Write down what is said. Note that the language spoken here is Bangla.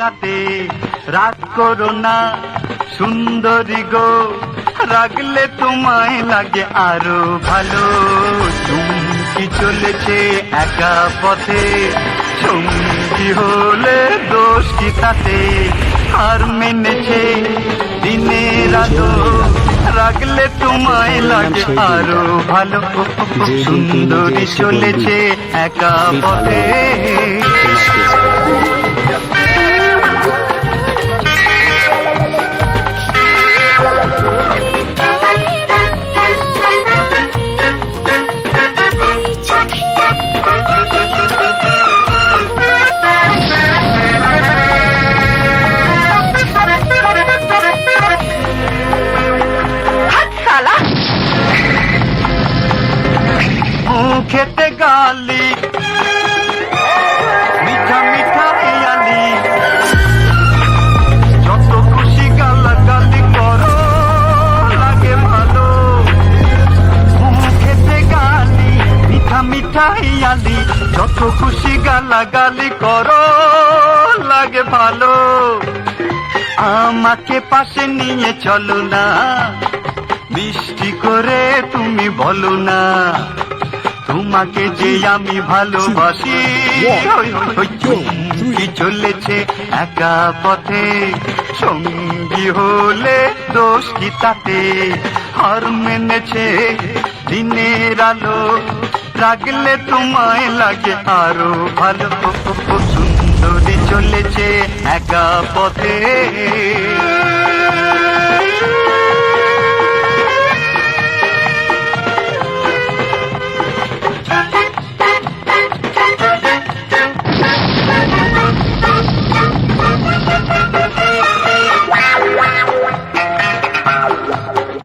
তাতে রাগ করো না সুন্দরী গো, রাগলে তোমায় লাগে আরো ভালো। চুমকি চলেছে একা পথে, সঙ্গী হলে দোষ কি তাতে? হার মেনেছে দিনের আলো, রাগলে তোমায় লাগে আরো ভালো। সুন্দরী চলেছে একা পথে। খেতে গালি মিঠা মিঠা ইয়ালি, যত খুশি গালাগালি করো লাগে ভালো। খেতে গালি মিঠা মিঠা ইয়ালি, যত খুশি গালাগালি করো লাগে ভালো। আমাকে পাশে নিয়ে চলো না, মিষ্টি করে তুমি বলো না তোমাকে যে আমি ভালোবাসি। চুমকি চলেছে একা পথে, সঙ্গী হলে দোষ কি তাতে? হার মেনেছে দিনের আলো, রাগলে তোমায় লাগে আরো ভালো। সুন্দরী চলেছে একা পথে।